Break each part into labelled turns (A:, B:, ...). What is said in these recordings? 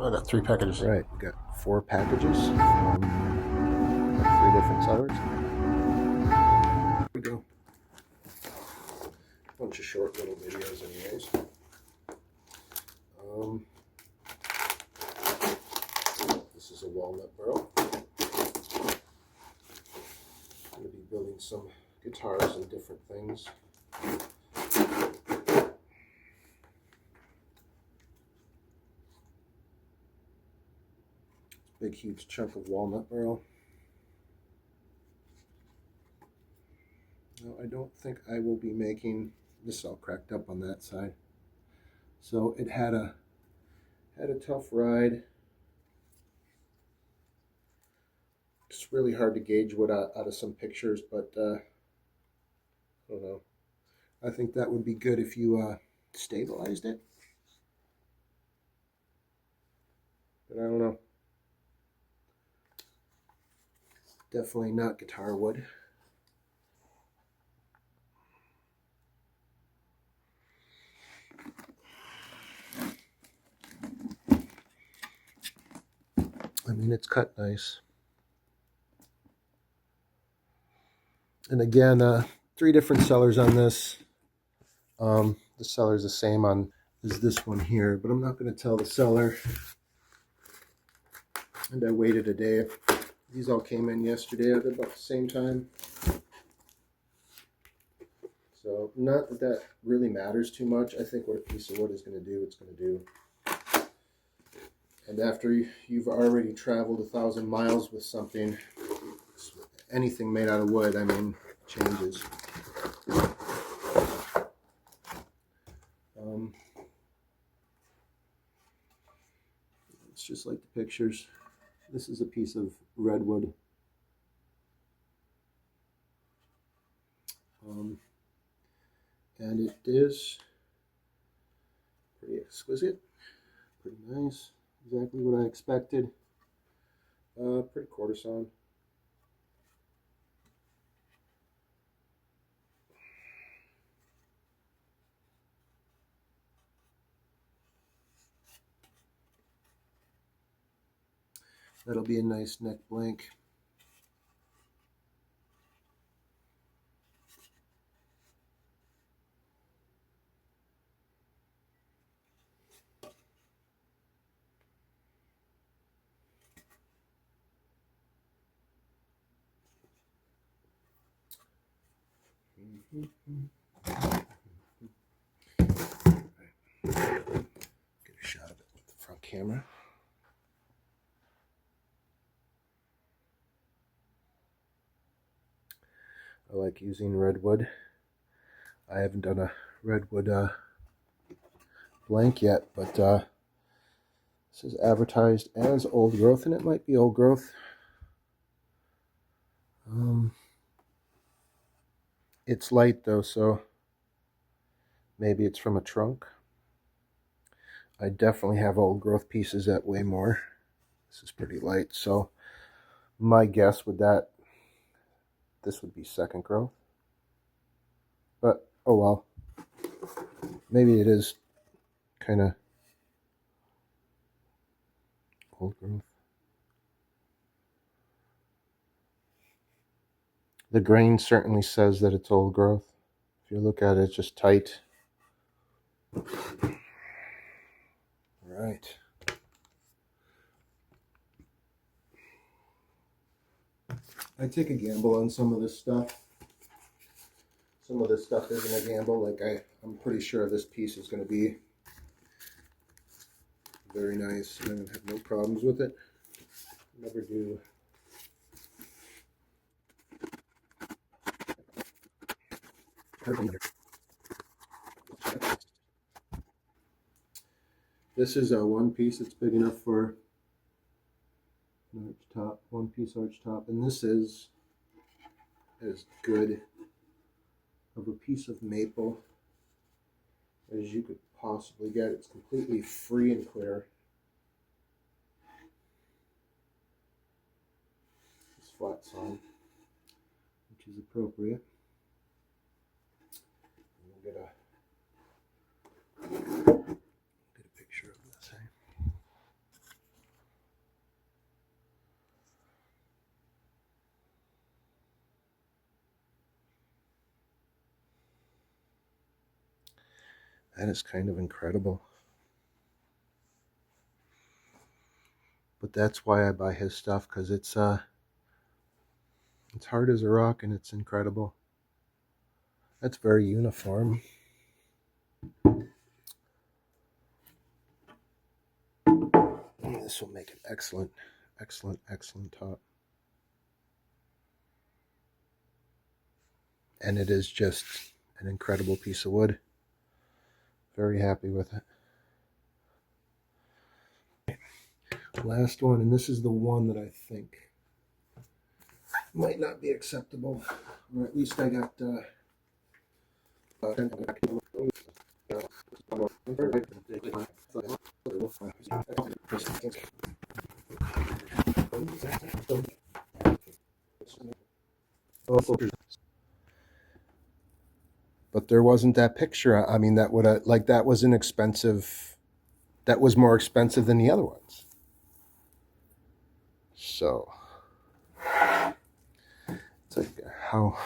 A: I got 3 packages.
B: Right, we got 4 packages from 3 different sellers. Here we go. Bunch of short little videos, anyways. This is a walnut barrel. I'm going to be building some guitars and different things. Big, huge chunk of walnut barrel. No, I don't think I will be making this. All cracked up on that side. So it had a tough ride. It's really hard to gauge what out of some pictures, but I don't know. I think that would be good if you stabilized it. But I don't know. Definitely not guitar wood. I mean, it's cut nice. And again, 3 different sellers on this. The seller's the same on as this one here, but I'm not going to tell the seller. And I waited a day. These all came in yesterday at about the same time. So not that that really matters too much. I think what a piece of wood is going to do, it's going to do. And after you've already traveled 1,000 miles with something, anything made out of wood, I mean, changes. It's just like the pictures. This is a piece of redwood. And it is pretty exquisite, pretty nice, exactly what I expected. Pretty courtesan. That'll be a nice neck blank. Get a shot of it with the front camera. I like using redwood. I haven't done a redwood blank yet, but this is advertised as old growth, and it might be old growth. It's light though, so maybe it's from a trunk. I definitely have old growth pieces that weigh more. This is pretty light, so my guess would that this would be second growth. But oh well, maybe it is kind of old growth. The grain certainly says that it's old growth. If you look at it, it's just tight. Right. I take a gamble on some of this stuff. Some of this stuff isn't a gamble. Like I'm pretty sure this piece is going to be very nice. I don't have no problems with it. Never do. This is a one piece. It's big enough for an arch top, one piece arch top, and this is as good of a piece of maple as you could possibly get. It's completely free and clear. It's flat sawn, which is appropriate. We'll get a picture of this. That is kind of incredible. But that's why I buy his stuff, because it's hard as a rock and it's incredible. That's very uniform. This will make an excellent, excellent, excellent top. And it is just an incredible piece of wood. Very happy with it. Last one, and this is the one that I think might not be acceptable, or at least I got but there wasn't that picture. I mean, that would like that was an expensive. That was more expensive than the other ones. So, it's like how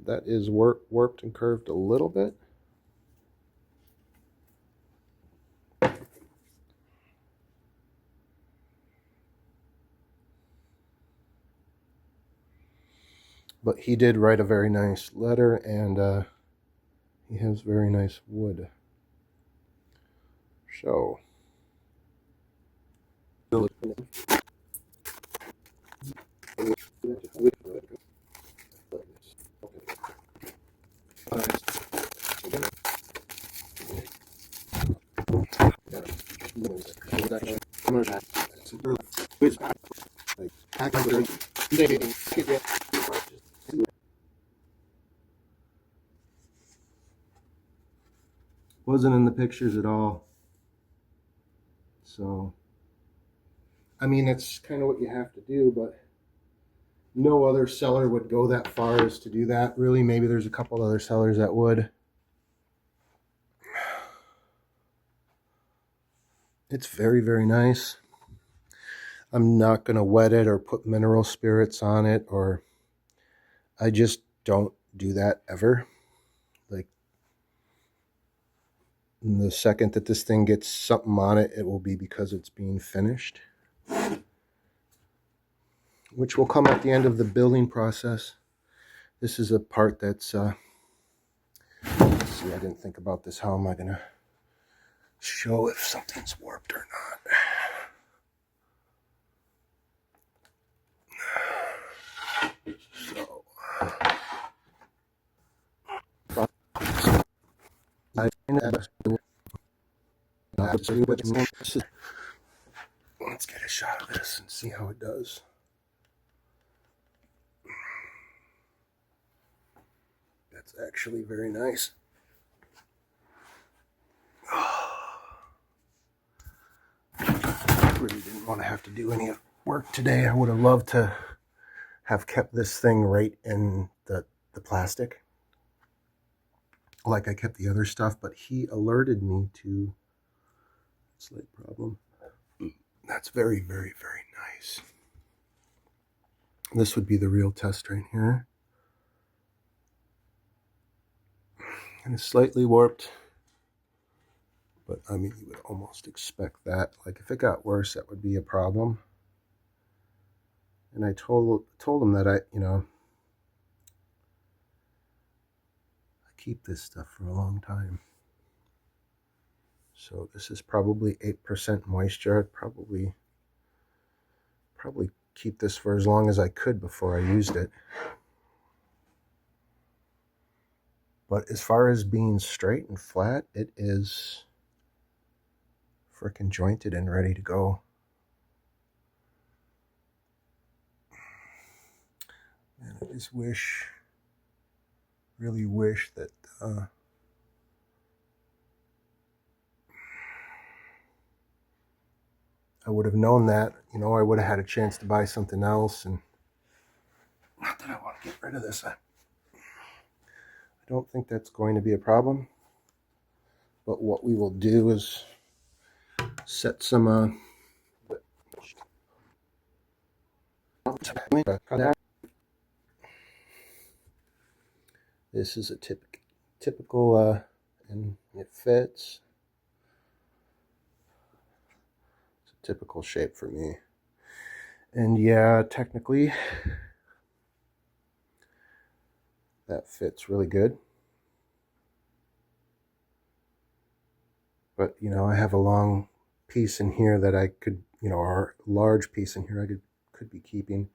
B: that is warped and curved a little bit. But he did write a very nice letter, and he has very nice wood. So, wasn't in the pictures at all. So, I mean, it's kind of what you have to do, but no other seller would go that far as to do that. Really, maybe there's a couple other sellers that would. It's very, very nice. I'm not going to wet it or put mineral spirits on it, or I just don't do that ever. Like, the second that this thing gets something on it, it will be because it's being finished, which will come at the end of the building process. This is a part that's, let's see, I didn't think about this. How am I going to show if something's warped or not? So, let's get a shot of this and see how it does. That's actually very nice. I really didn't want to have to do any work today. I would have loved to have kept this thing right in the plastic, like I kept the other stuff, but he alerted me to a slight problem. That's very, very, very nice. This would be the real test right here. And it's slightly warped, but I mean, you would almost expect that. Like, if it got worse, that would be a problem. And I told him that I keep this stuff for a long time. So this is probably 8% moisture. I'd probably keep this for as long as I could before I used it. But as far as being straight and flat, it is freaking jointed and ready to go. And I just really wish that I would have known that. I would have had a chance to buy something else. And not that I want to get rid of this. I don't think that's going to be a problem. But what we will do is set some This is a typical, and it fits. It's a typical shape for me. And yeah, technically, that fits really good. But, you know, I have a long piece in here that I could, you know, or a large piece in here I could be keeping.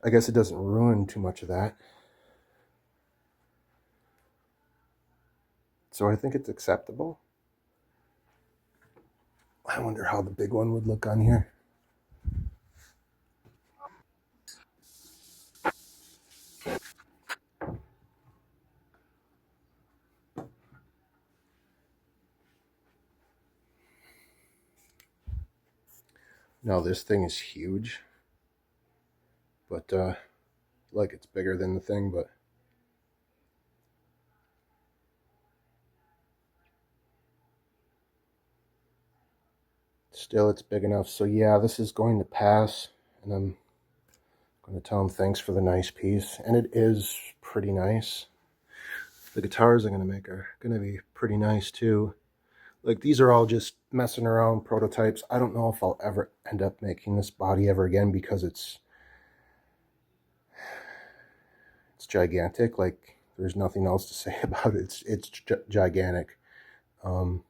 B: I guess it doesn't ruin too much of that. So I think it's acceptable. I wonder how the big one would look on here. Now this thing is huge, but like it's bigger than the thing, but still it's big enough. So yeah, this is going to pass, and I'm going to tell him thanks for the nice piece. And it is pretty nice. The guitars I'm going to make are going to be pretty nice too. Like, these are all just messing around prototypes. I don't know if I'll ever end up making this body ever again, because it's gigantic. Like, there's nothing else to say about it. It's gigantic. And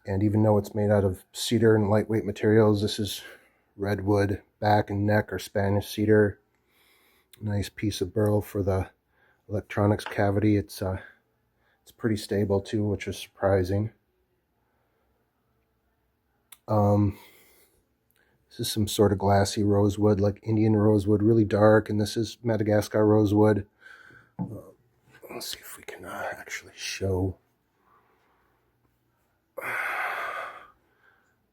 B: even though it's made out of cedar and lightweight materials, this is redwood back and neck or Spanish cedar. Nice piece of burl for the electronics cavity. It's pretty stable too, which is surprising. This is some sort of glassy rosewood, like Indian rosewood, really dark, and this is Madagascar rosewood. Let's see if we can actually show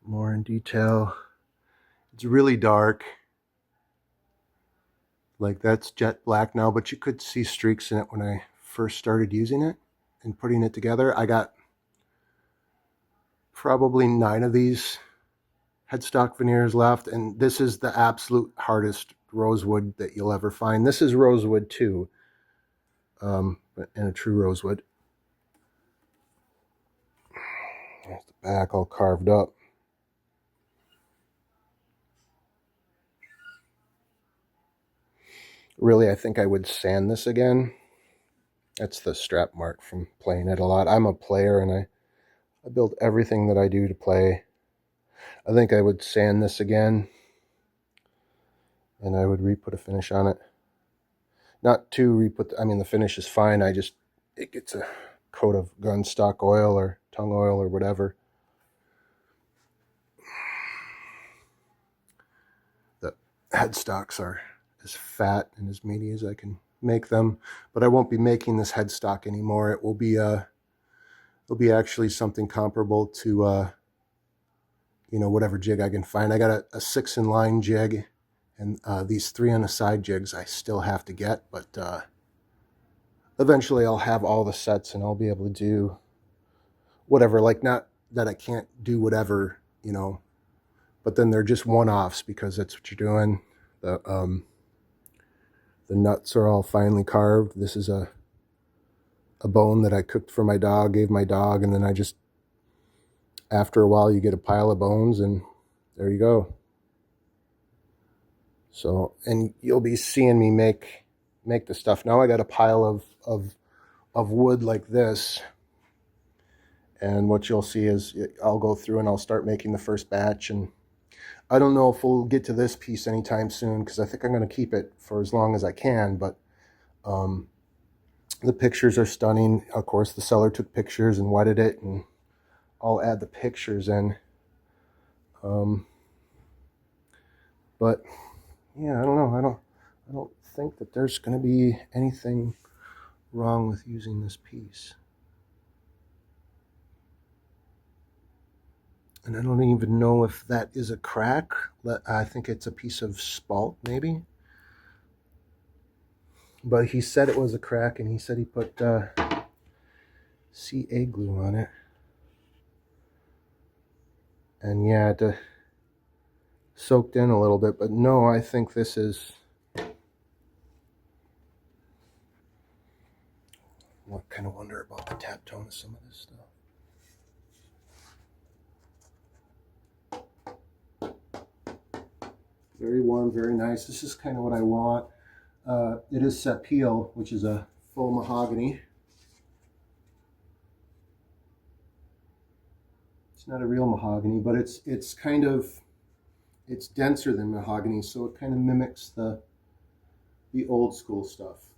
B: more in detail. It's really dark. Like, that's jet black now, but you could see streaks in it when I first started using it and putting it together. I got probably 9 of these headstock veneers left, and this is the absolute hardest rosewood that you'll ever find. This is rosewood too, and a true rosewood. There's the back all carved up. Really, I think I would sand this again. That's the strap mark from playing it a lot. I'm a player, and I build everything that I do to play. I think I would sand this again, and I would re-put a finish on it. Not to re-put, I mean, the finish is fine. It gets a coat of gun stock oil or tung oil or whatever. The headstocks are as fat and as meaty as I can make them, but I won't be making this headstock anymore. It will be it'll be actually something comparable to you know, whatever jig I can find. I got a 6-in-line jig, and these 3 on the side jigs I still have to get, but eventually I'll have all the sets and I'll be able to do whatever. Like, not that I can't do whatever, you know, but then they're just one-offs because that's what you're doing. The nuts are all finely carved. This is a bone that I cooked for my dog, gave my dog, and then I just, after a while, you get a pile of bones, and there you go. So, and you'll be seeing me make the stuff. Now I got a pile of wood like this, and what you'll see is I'll go through and I'll start making the first batch, and I don't know if we'll get to this piece anytime soon, because I think I'm going to keep it for as long as I can, but the pictures are stunning. Of course, the seller took pictures and wetted it, and I'll add the pictures in. But yeah, I don't know. I don't think that there's going to be anything wrong with using this piece. And I don't even know if that is a crack. I think it's a piece of spalt, maybe. But he said it was a crack, and he said he put CA glue on it. And yeah, it soaked in a little bit. But no, I think this is kind of wonder about the tap tone of some of this stuff. Very warm, very nice. This is kind of what I want. It is Sapele, which is a faux mahogany. It's not a real mahogany, but it's denser than mahogany, so it kind of mimics the old school stuff.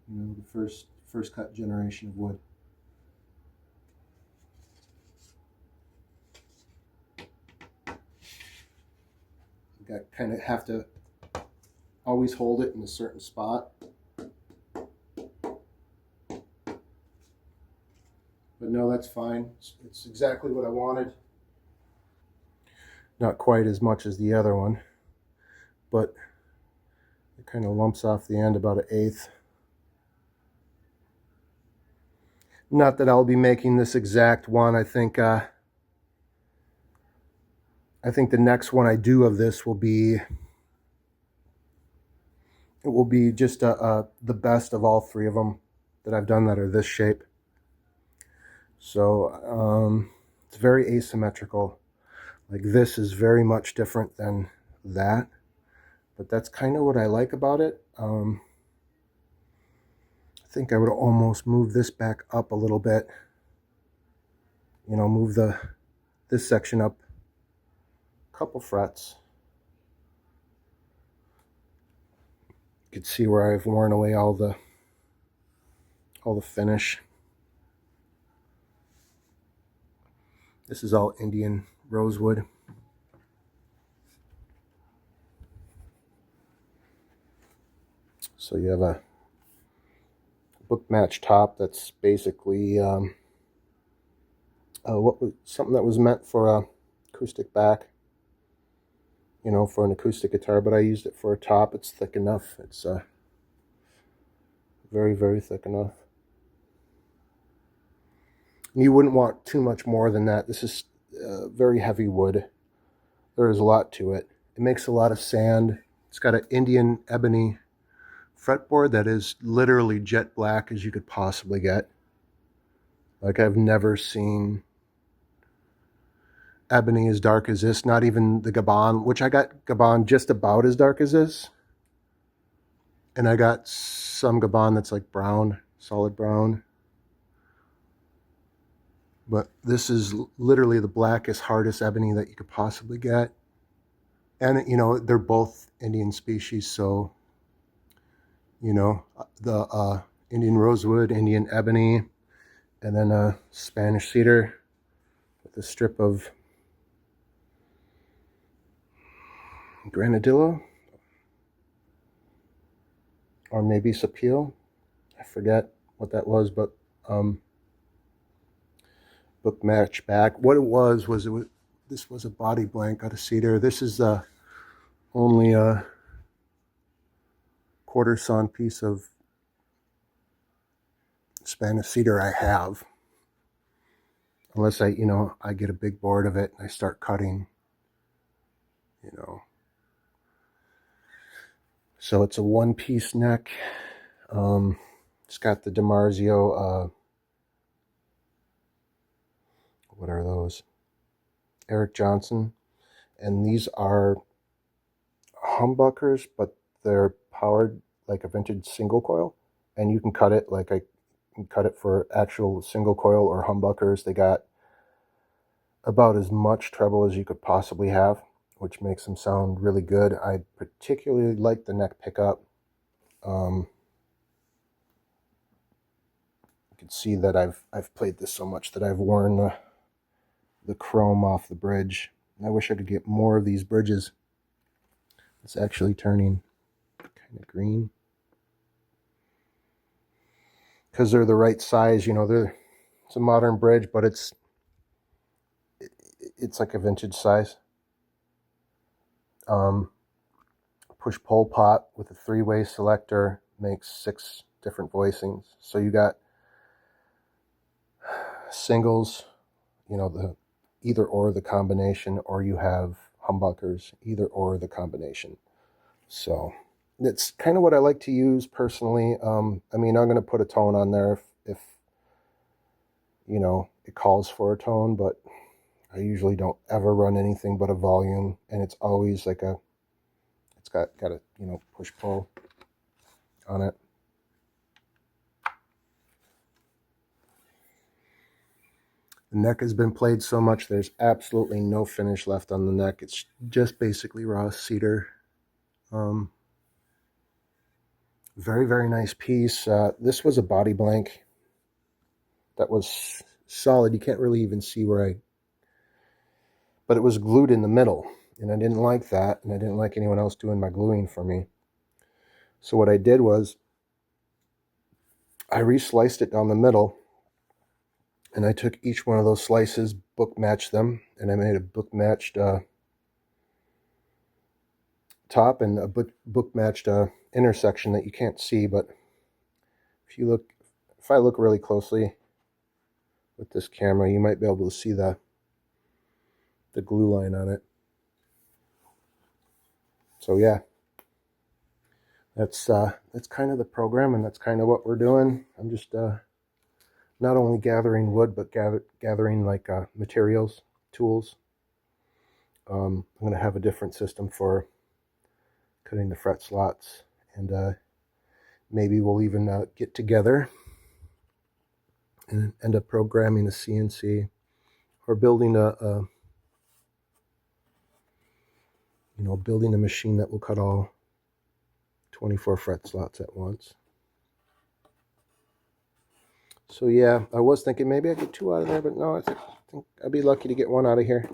B: The first cut generation of wood. You kind of have to always hold it in a certain spot. But no, that's fine. It's exactly what I wanted. Not quite as much as the other one, but it kind of lumps off the end about 1/8. Not that I'll be making this exact one. I think the next one I do of this will be just the best of all 3 of them that I've done that are this shape. So it's very asymmetrical. Like, this is very much different than that, but that's kind of what I like about it. I think I would almost move this back up a little bit. Move this section up a couple frets. You can see where I've worn away all the finish. This is all Indian rosewood. So you have a book match top that's basically something that was meant for a acoustic back, for an acoustic guitar, but I used it for a top. It's thick enough. It's very, very thick enough. You wouldn't want too much more than that. This is very heavy wood. There is a lot to it. It makes a lot of sand. It's got an Indian ebony fretboard that is literally jet black as you could possibly get. Like, I've never seen ebony as dark as this. Not even the Gabon, which I got Gabon just about as dark as this. And I got some Gabon that's like brown, solid brown. But this is literally the blackest, hardest ebony that you could possibly get. And, they're both Indian species, so, the Indian rosewood, Indian ebony, and then a Spanish cedar with a strip of granadillo, or maybe Sapele. I forget what that was, but book match back. What it was this was a body blank out of cedar. This is only a quarter sawn piece of Spanish cedar I have, unless I get a big board of it and I start cutting, So it's a 1-piece neck. It's got the DiMarzio, what are those? Eric Johnson. And these are humbuckers, but they're powered like a vintage single coil. And you can cut it like I can cut it for actual single coil or humbuckers. They got about as much treble as you could possibly have, which makes them sound really good. I particularly like the neck pickup. You can see that I've played this so much that I've worn the chrome off the bridge. I wish I could get more of these bridges. It's actually turning kind of green because they're the right size. It's a modern bridge, but it's like a vintage size. Push-pull pot with a 3-way selector makes 6 different voicings. So you got singles, the either or the combination, or you have humbuckers, either or the combination. So It's kind of what I like to use personally. I mean, I'm going to put a tone on there if you know it calls for a tone, but I usually don't ever run anything but a volume, and it's always like it's got a push pull on it. The neck has been played so much, there's absolutely no finish left on the neck. It's just basically raw cedar. Very, very nice piece. This was a body blank that was solid. You can't really even see but it was glued in the middle, and I didn't like that, and I didn't like anyone else doing my gluing for me. So what I did was I re-sliced it down the middle, and I took each one of those slices, book matched them, and I made a book matched top and a book matched intersection that you can't see, but if I look really closely with this camera, you might be able to see the glue line on it. So yeah, that's kind of the program, and that's kind of what we're doing. I'm just not only gathering wood, but gathering like materials, tools. I'm going to have a different system for cutting the fret slots, and maybe we'll even get together and end up programming a CNC or building building a machine that will cut all 24 fret slots at once. So yeah, I was thinking maybe I get 2 out of there, but no, I think I'd be lucky to get 1 out of here.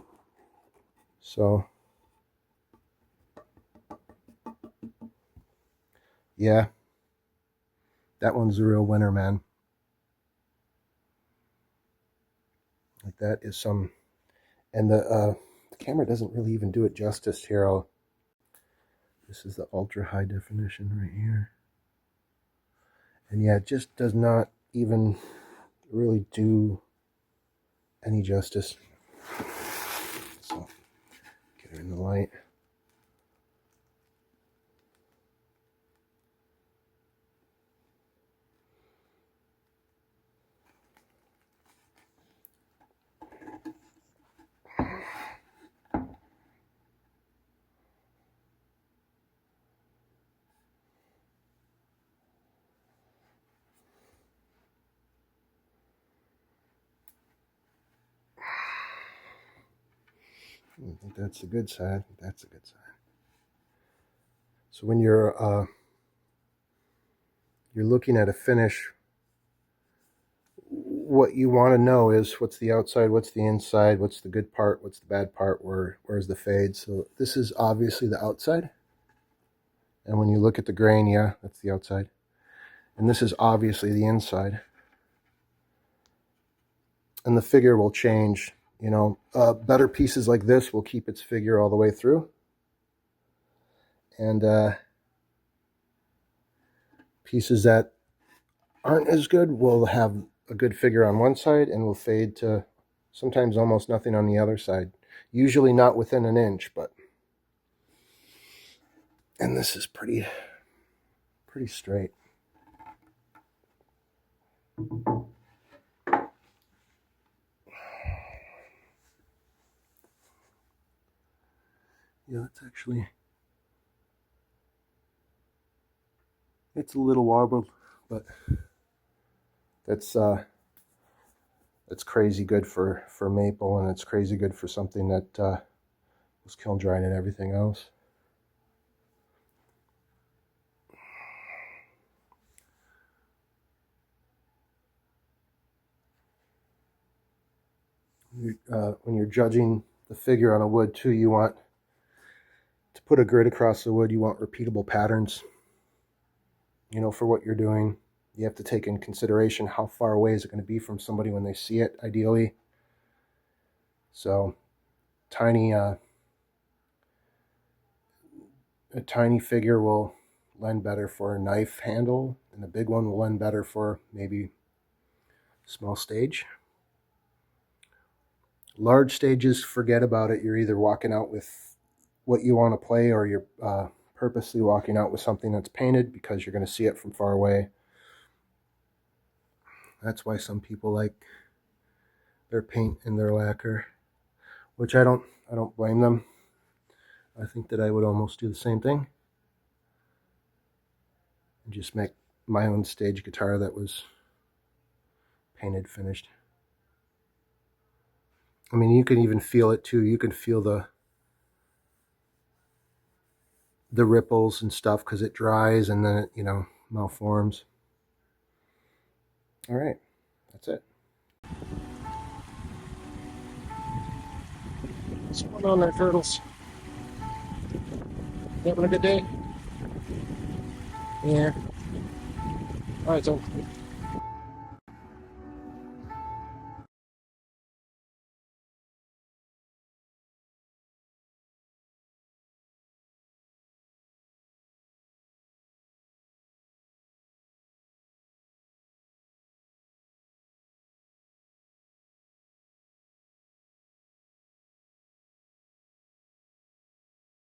B: So yeah, that one's a real winner, man. Like that is some, and the camera doesn't really even do it justice here. This is the ultra high definition right here. And yeah, it just does not even really do any justice. So get her in the light. I think that's a good side. That's a good side. So when you're looking at a finish, what you want to know is what's the outside, what's the inside, what's the good part, what's the bad part, where's the fade. So this is obviously the outside. And when you look at the grain, yeah, that's the outside. And this is obviously the inside. And the figure will change. Better pieces like this will keep its figure all the way through. And pieces that aren't as good will have a good figure on one side and will fade to sometimes almost nothing on the other side. Usually not within an inch, but... And this is pretty straight. Yeah, it's actually... It's a little warbled, but that's crazy good for maple, and it's crazy good for something that was kiln dried and everything else. When you're judging the figure on a wood too, you want to put a grid across the wood. You want repeatable patterns, for what you're doing. You have to take in consideration how far away is it going to be from somebody when they see it, ideally. So a tiny figure will lend better for a knife handle, and a big one will lend better for maybe small stage. Large stages, forget about it. You're either walking out with what you want to play, or you're purposely walking out with something that's painted because you're going to see it from far away. That's why some people like their paint and their lacquer, which I don't blame them. I think that I would almost do the same thing and just make my own stage guitar that was painted, finished. I mean, you can even feel it too. You can feel the ripples and stuff because it dries and then it, you know, malforms. All right, that's it. What's going on there, turtles? You having a good day? Yeah. All right, so